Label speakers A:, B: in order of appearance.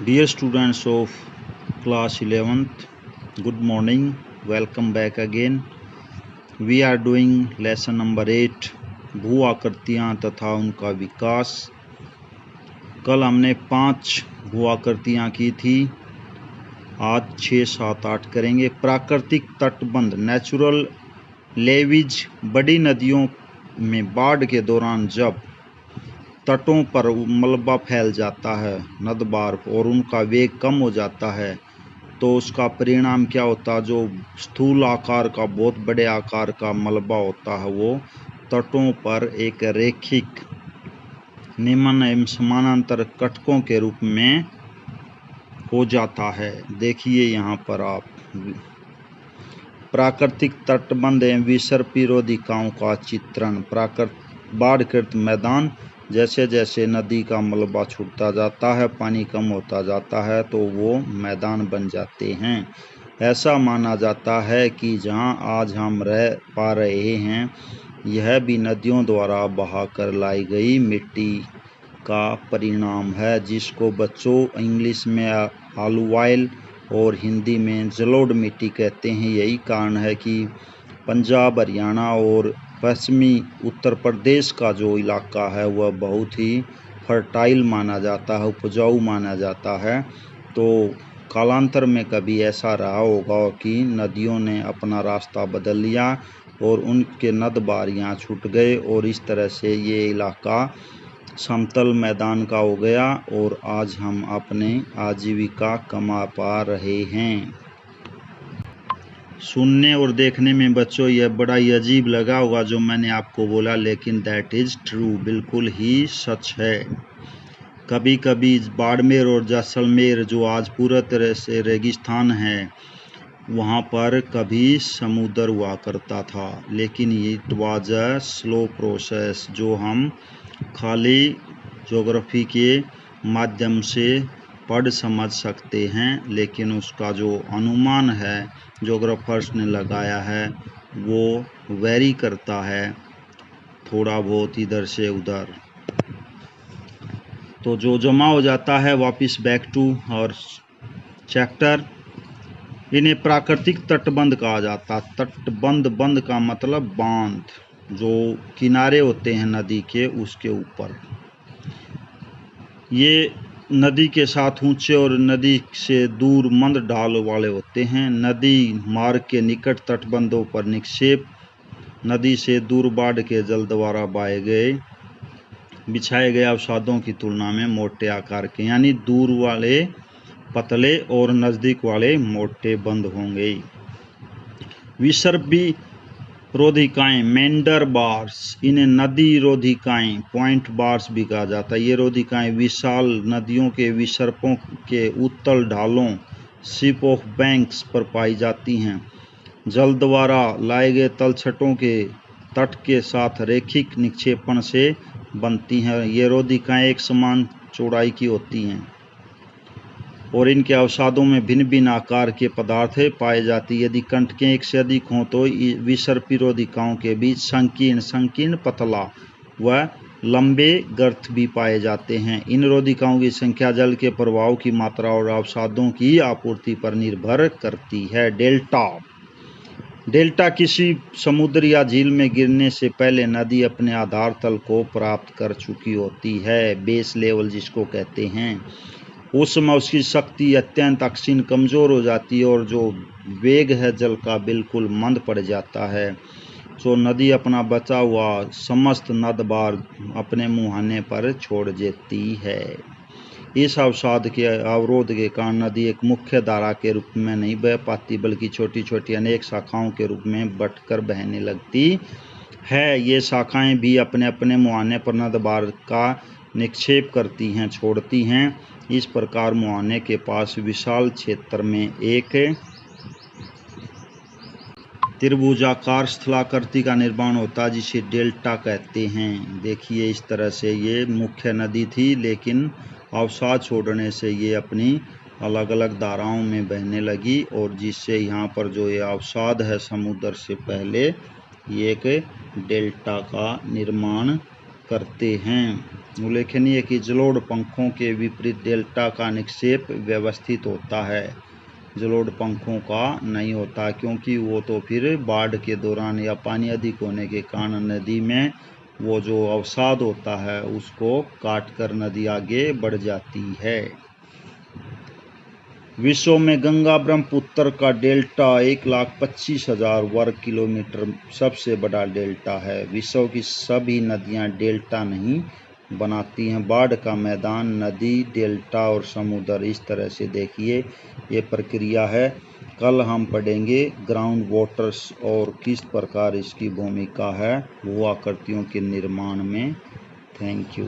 A: Dear students of class 11th, good morning. Welcome back again. We are doing lesson number 8, भू आकृतियाँ तथा उनका विकास। कल हमने 5 भू आकृतियाँ की थी, आज 6, 7, 8 करेंगे। प्राकृतिक तटबंध, नेचुरल लेवीज, बड़ी नदियों में बाढ़ के दौरान जब तटों पर मलबा फैल जाता है, नदबार, और उनका वेग कम हो जाता है तो उसका परिणाम क्या होता है? जो स्थूल आकार का, बहुत बड़े आकार का मलबा होता है वो तटों पर एक रैखिक निम्न एवं समानांतर कटकों के रूप में हो जाता है। देखिए यहाँ पर आप प्राकृतिक तटबंध एवं विसर्पिरोधिकाओं का चित्रण। बाढ़कृत मैदान, जैसे जैसे नदी का मलबा छूटता जाता है, पानी कम होता जाता है तो वो मैदान बन जाते हैं। ऐसा माना जाता है कि जहां आज हम रह पा रहे हैं यह भी नदियों द्वारा बहाकर लाई गई मिट्टी का परिणाम है, जिसको बच्चों इंग्लिश में अलूवाइल और हिंदी में जलोढ़ मिट्टी कहते हैं। यही कारण है कि पंजाब, हरियाणा और पश्चिमी उत्तर प्रदेश का जो इलाका है वह बहुत ही फर्टाइल माना जाता है, उपजाऊ माना जाता है। तो कालांतर में कभी ऐसा रहा होगा कि नदियों ने अपना रास्ता बदल लिया और उनके नदबार यहाँ छूट गए और इस तरह से ये इलाका समतल मैदान का हो गया और आज हम अपने आजीविका कमा पा रहे हैं। सुनने और देखने में बच्चों यह बड़ा ही अजीब लगा होगा जो मैंने आपको बोला, लेकिन दैट इज़ ट्रू, बिल्कुल ही सच है। कभी कभी बाड़मेर और जैसलमेर, जो आज पूरा तरह से रेगिस्तान है, वहाँ पर कभी समुद्र हुआ करता था, लेकिन it was a slow process जो हम खाली ज्योग्राफी के माध्यम से पढ़ समझ सकते हैं, लेकिन उसका जो अनुमान है ज्योग्राफर्स ने लगाया है वो वेरी करता है थोड़ा बहुत इधर से उधर। तो जो जमा हो जाता है, वापस बैक टू और चैप्टर। इन्हें प्राकृतिक तटबंध कहा जाता है। तटबंध, बंध का मतलब बांध, जो किनारे होते हैं नदी के उसके ऊपर। ये नदी के साथ ऊंचे और नदी से दूर मंद ढाल वाले होते हैं। नदी मार्ग के निकट तटबंधों पर निक्षेप, नदी से दूर बाढ़ के जल द्वारा बिछाए गए अवसादों की तुलना में मोटे आकार के, यानी दूर वाले पतले और नज़दीक वाले मोटे बंध होंगे। विसर्पी रोधिकाएं, मेंडर बार्स, इन्हें नदी रोधिकाएं, पॉइंट बार्स भी कहा जाता है। ये रोधिकाएं विशाल नदियों के विसर्पों के उत्तल ढालों, शिप ऑफ बैंक्स पर पाई जाती हैं। जल द्वारा लाए गए तलछटों के तट के साथ रैखिक निक्षेपण से बनती हैं। ये रोधिकाएं एक समान चौड़ाई की होती हैं और इनके अवसादों में भिन्न भिन्न आकार के पदार्थ पाए जाती हैं। यदि कंटकें एक से अधिक हों तो विसर्पी रोधिकाओं के बीच संकीर्ण, पतला व लंबे गर्त भी पाए जाते हैं। इन रोधिकाओं की संख्या जल के प्रवाह की मात्रा और अवसादों की आपूर्ति पर निर्भर करती है। डेल्टा किसी समुद्र या झील में गिरने से पहले नदी अपने आधार तल को प्राप्त कर चुकी होती है, बेस लेवल जिसको कहते हैं। उस समय उसकी शक्ति अत्यंत अक्षीण, कमज़ोर हो जाती है और जो वेग है जल का बिल्कुल मंद पड़ जाता है। तो नदी अपना बचा हुआ समस्त नदबार अपने मुहाने पर छोड़ देती है। इस अवसाद के अवरोध के कारण नदी एक मुख्य धारा के रूप में नहीं बह पाती, बल्कि छोटी छोटी अनेक शाखाओं के रूप में बंटकर बहने लगती है। ये शाखाएं भी अपने अपने मुहाने पर नदबार का निक्षेप करती हैं, छोड़ती हैं। इस प्रकार मुहाने के पास विशाल क्षेत्र में एक त्रिभुजाकार स्थलाकृति का निर्माण होता है, जिसे डेल्टा कहते हैं। देखिए इस तरह से ये मुख्य नदी थी, लेकिन अवसाद छोड़ने से ये अपनी अलग अलग धाराओं में बहने लगी और जिससे यहाँ पर जो ये अवसाद है समुद्र से पहले, ये एक डेल्टा का निर्माण करते हैं। उल्लेखनीय कि जलोढ़ पंखों के विपरीत डेल्टा का निक्षेप व्यवस्थित होता है, जलोढ़ पंखों का नहीं होता, क्योंकि वो तो फिर बाढ़ के दौरान या पानी अधिक होने के कारण नदी में वो जो अवसाद होता है उसको काटकर नदी आगे बढ़ जाती है। विश्व में गंगा ब्रह्मपुत्र का डेल्टा 1,25,000 वर्ग किलोमीटर सबसे बड़ा डेल्टा है। विश्व की सभी नदियां डेल्टा नहीं बनाती हैं। बाढ़ का मैदान, नदी, डेल्टा और समुद्र, इस तरह से देखिए ये प्रक्रिया है। कल हम पढ़ेंगे ग्राउंड वाटर्स और किस प्रकार इसकी भूमिका है भू आकृतियों के निर्माण में। Thank you.